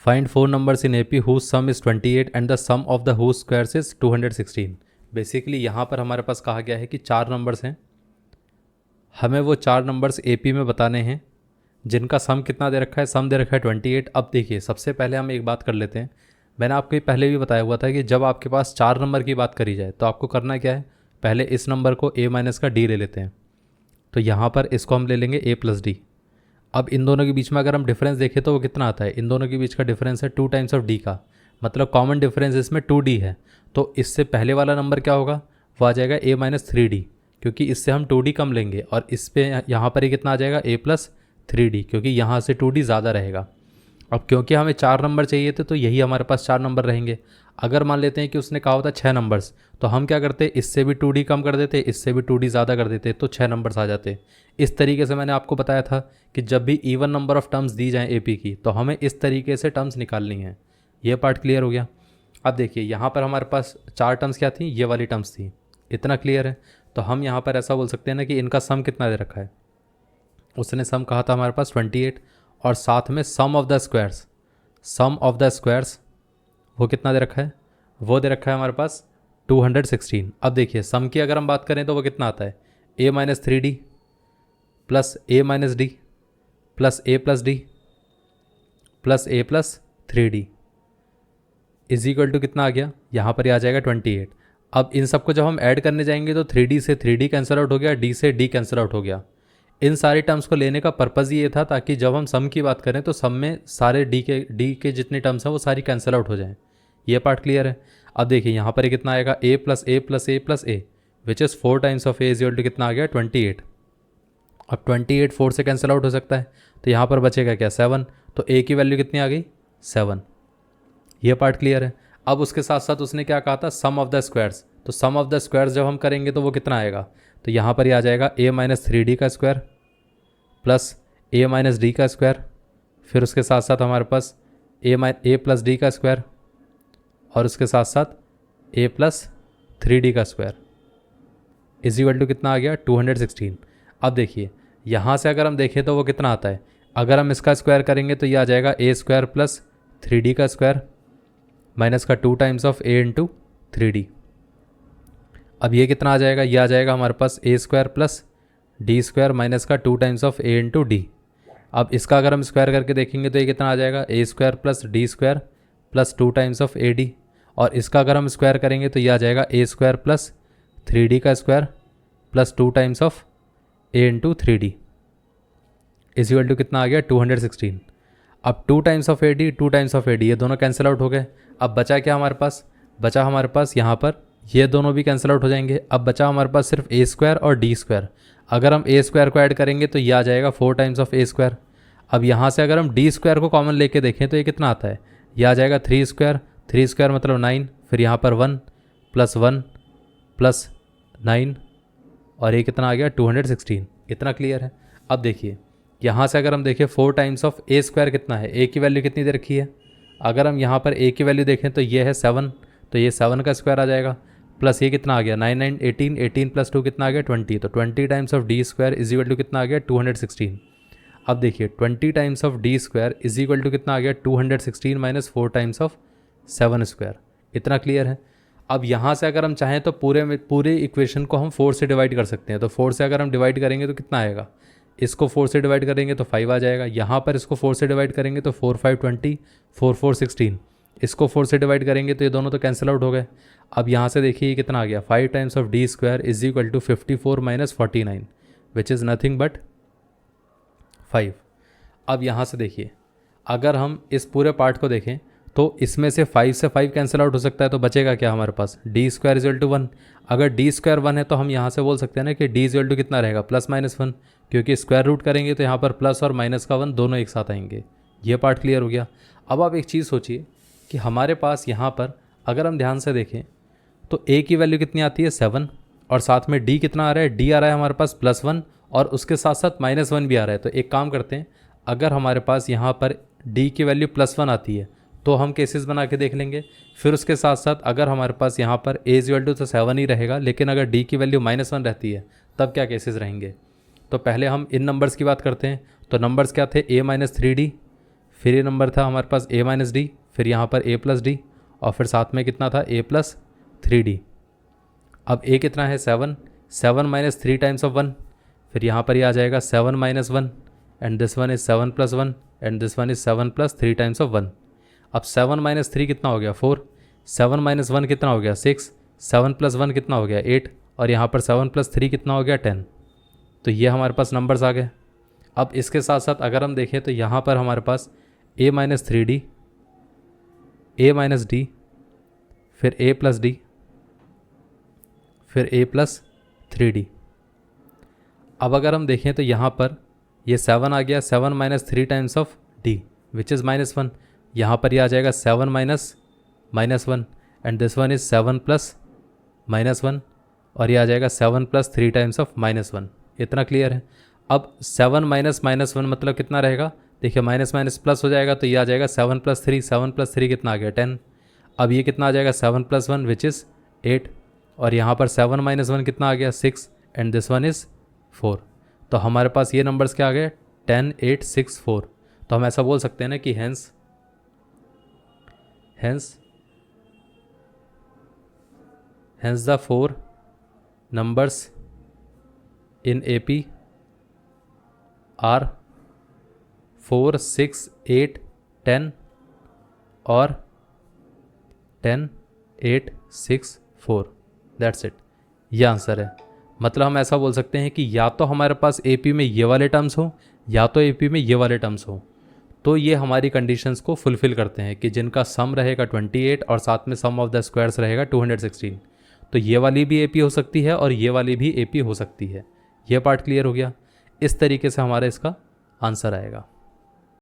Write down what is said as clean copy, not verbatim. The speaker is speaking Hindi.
Find 4 numbers in AP whose sum is 28 and the sum of the whose squares is 216। Basically यहाँ पर हमारे पास कहा गया है कि 4 नंबर्स हैं, हमें वो 4 नंबर्स AP में बताने हैं जिनका सम कितना दे रखा है। सम दे रखा है 28। अब देखिए, सबसे पहले हम एक बात कर लेते हैं। मैंने आपको पहले भी बताया हुआ था कि जब आपके पास 4 नंबर की बात करी जाए तो आपको करना क्या है, पहले इस नंबर को a माइनस का d ले लेते हैं। तो यहाँ पर इसको हम ले लेंगे a प्लस डी। अब इन दोनों के बीच में अगर हम डिफरेंस देखें तो वो कितना आता है, इन दोनों के बीच का डिफरेंस है 2 टाइम्स ऑफ डी का, मतलब कॉमन डिफरेंस इसमें 2d है। तो इससे पहले वाला नंबर क्या होगा, वो आ जाएगा a माइनस 3d, क्योंकि इससे हम 2d कम लेंगे। और इस पे यहाँ पर ही कितना आ जाएगा, a प्लस 3d, क्योंकि यहाँ से 2d ज़्यादा रहेगा। अब क्योंकि हमें 4 नंबर चाहिए थे तो यही हमारे पास 4 नंबर रहेंगे। अगर मान लेते हैं कि उसने कहा होता 6 नंबर्स, तो हम क्या करते, इससे भी 2d कम कर देते, इससे भी 2d ज़्यादा कर देते, तो 6 नंबर्स आ जाते। इस तरीके से मैंने आपको बताया था कि जब भी इवन नंबर ऑफ टर्म्स दी जाएँ AP की तो हमें इस तरीके से टर्म्स निकालनी है। ये पार्ट क्लियर हो गया। अब देखिए, यहाँ पर हमारे पास 4 टर्म्स क्या थी, ये वाली टर्म्स थी। इतना क्लियर है। तो हम यहाँ पर ऐसा बोल सकते हैं ना कि इनका सम कितना दे रखा है। उसने सम कहा था हमारे पास 28, और साथ में sum of the squares, sum of the squares वो कितना दे रखा है, वो दे रखा है हमारे पास 216। अब देखिए, सम की अगर हम बात करें तो वो कितना आता है, a minus 3d plus a minus D plus a plus D plus a plus 3d is equal to कितना आ गया, यहाँ पर ही आ जाएगा 28। अब इन सबको जब हम ऐड करने जाएंगे तो 3d से 3d कैंसिल आउट हो गया, d से d कैंसिल आउट हो गया। इन सारी टर्म्स को लेने का पर्पज़ ये था ताकि जब हम सम की बात करें तो सम में सारे डी के जितने टर्म्स हैं वो सारी कैंसिल आउट हो जाएं। ये पार्ट क्लियर है। अब देखिए, यहाँ पर कितना आएगा, a plus A plus A plus A, which is 4 times of a is equal to कितना आ गया, 28। अब 28 4 से कैंसिल आउट हो सकता है, तो यहाँ पर बचेगा क्या, 7। तो a की वैल्यू कितनी आ गई, 7। ये पार्ट क्लियर है। अब उसके साथ साथ उसने क्या कहा था, सम ऑफ द स्क्वायर्स। तो सम ऑफ द स्क्वायर्स जब हम करेंगे तो वो कितना आएगा, तो यहाँ पर ही आ जाएगा a माइनस 3d का square plus a minus D का स्क्वायर, फिर उसके साथ साथ हमारे पास a प्लस डी का स्क्वायर, और उसके साथ साथ a प्लस 3d का स्क्वायर इज इक्वल टू कितना आ गया, 216। अब देखिए, यहाँ से अगर हम देखें तो वो कितना आता है, अगर हम इसका स्क्वायर करेंगे तो ये आ जाएगा a स्क्वायर प्लस 3d का स्क्वायर माइनस का 2 times of a into 3d। अब ये कितना आ जाएगा, ये आ जाएगा हमारे पास a square plus D square minus का 2 times of a into D. अब इसका अगर हम स्क्वायर करके देखेंगे तो ये कितना आ जाएगा, a square plus D square plus 2 times of a D. और इसका अगर हम स्क्वायर करेंगे तो ये आ जाएगा a स्क्वायर प्लस 3d का square plus 2 times of a into 3d is equal to कितना आ गया, 216। अब 2 times of AD 2 times of AD ये दोनों कैंसिल आउट हो गए। अब बचा क्या हमारे पास, बचा हमारे पास यहाँ पर ये दोनों भी कैंसिल आउट हो जाएंगे। अब बचा हमारे पास सिर्फ a स्क्वायर और d स्क्वायर। अगर हम a स्क्वायर को ऐड करेंगे तो ये आ जाएगा 4 टाइम्स ऑफ a स्क्वायर। अब यहाँ से अगर हम d स्क्वायर को कॉमन लेके देखें तो ये कितना आता है, ये आ जाएगा 3 स्क्वायर मतलब 9, फिर यहाँ पर 1 प्लस 9, और ये कितना आ गया, 216। इतना क्लियर है। अब देखिए, यहाँ से अगर हम देखें 4 टाइम्स ऑफ a स्क्वायर कितना है, a की वैल्यू कितनी दे रखी है, अगर हम यहाँ पर a की वैल्यू देखें तो ये है 7, तो ये 7 का स्क्वायर आ जाएगा, प्लस ये कितना आ गया 9 9 18, 18 प्लस 2 कितना आ गया 20, तो 20 times of d square is equal to कितना आ गया 216। अब देखिए 20 times of d square is equal to कितना आ गया 216 माइनस 4 टाइम्स ऑफ 7 स्क्वायर। इतना क्लियर है। अब यहाँ से अगर हम चाहें तो पूरे इक्वेशन को हम 4 से डिवाइड कर सकते हैं। तो 4 से अगर हम डिवाइड करेंगे तो कितना आएगा, इसको 4 से डिवाइड करेंगे तो 5 आ जाएगा, यहाँ पर इसको 4 से डिवाइड करेंगे तो 4 5 20, 4 4 16, इसको 4 से डिवाइड करेंगे तो ये दोनों तो कैंसिल आउट हो गए। अब यहाँ से देखिए कितना आ गया, 5 times of d square is equal to 54 minus 49 which is nothing but 5। अब यहाँ से देखिए, अगर हम इस पूरे पार्ट को देखें तो इसमें से 5 से 5 कैंसिल आउट हो सकता है, तो बचेगा क्या हमारे पास, d square is equal to 1। अगर d स्क्वायर 1 है तो हम यहाँ से बोल सकते हैं ना कि d इज इक्वल टू कितना रहेगा, प्लस माइनस 1, क्योंकि स्क्वायर रूट करेंगे तो यहाँ पर प्लस और माइनस का 1 दोनों एक साथ आएंगे। ये पार्ट क्लियर हो गया। अब आप एक चीज़ सोचिए कि हमारे पास यहाँ पर अगर हम ध्यान से देखें तो a की वैल्यू कितनी आती है 7, और साथ में d कितना आ रहा है, d आ रहा है हमारे पास +1, और उसके साथ साथ -1 भी आ रहा है। तो एक काम करते हैं, अगर हमारे पास यहाँ पर d की वैल्यू +1 आती है तो हम केसेस बना के देख लेंगे। फिर उसके साथ साथ अगर हमारे पास यहाँ पर a इज इक्वल टू तो 7 ही रहेगा, लेकिन अगर d की वैल्यू -1 रहती है तब क्या केसेस रहेंगे। तो पहले हम इन नंबर्स की बात करते हैं। तो नंबर्स क्या थे, a माइनस 3d, फिर ये नंबर था हमारे पास a माइनस डी, फिर यहाँ पर a प्लस डी, और फिर साथ में कितना था a प्लस 3d। अब a कितना है 7, 7 माइनस 3 टाइम्स ऑफ 1, फिर यहाँ पर ये आ जाएगा 7 minus 1, and this one is 7 plus 1, and this one is 7 plus 3 times of 1। अब 7 माइनस 3 कितना हो गया 4, 7 माइनस 1 कितना हो गया 6, 7 प्लस 1 कितना हो गया 8, और यहाँ पर 7 प्लस 3 कितना हो गया 10। तो ये हमारे पास नंबर्स आ गए। अब इसके साथ साथ अगर हम देखें तो यहाँ पर हमारे पास a minus 3d, a minus D, फिर a प्लस डी, फिर a प्लस 3d। अब अगर हम देखें तो यहाँ पर ये 7 आ गया, 7 minus 3 times of d which is -1। यहाँ पर ये आ जाएगा 7 minus -1, and this one is 7 plus -1, और ये आ जाएगा 7 प्लस 3 टाइम्स ऑफ -1। इतना क्लियर है। अब 7 माइनस -1 मतलब कितना रहेगा, देखिए माइनस माइनस प्लस हो जाएगा, तो ये आ जाएगा 7 प्लस 3, 7 प्लस 3 कितना आ गया 10। अब ये कितना आ जाएगा 7 प्लस 1 विच इज़ 8, और यहाँ पर 7 माइनस 1 कितना आ गया 6, एंड दिस वन इज़ 4। तो हमारे पास ये नंबर्स क्या आ गए 10, 8, 6, 4। तो हम ऐसा बोल सकते हैं ना कि hence the 4 numbers in AP are 4, 6, 8, 10 और 10, 8, 6, 4। दैट्स इट, ये आंसर है। मतलब हम ऐसा बोल सकते हैं कि या तो हमारे पास AP में ये वाले टर्म्स हो या तो AP में ये वाले टर्म्स हो, तो ये हमारी कंडीशंस को फुलफ़िल करते हैं कि जिनका सम रहेगा 28 और साथ में सम ऑफ द स्क्वायर्स रहेगा 216। तो ये वाली भी AP हो सकती है और ये वाली भी AP हो सकती है। ये पार्ट क्लियर हो गया। इस तरीके से हमारा इसका आंसर आएगा।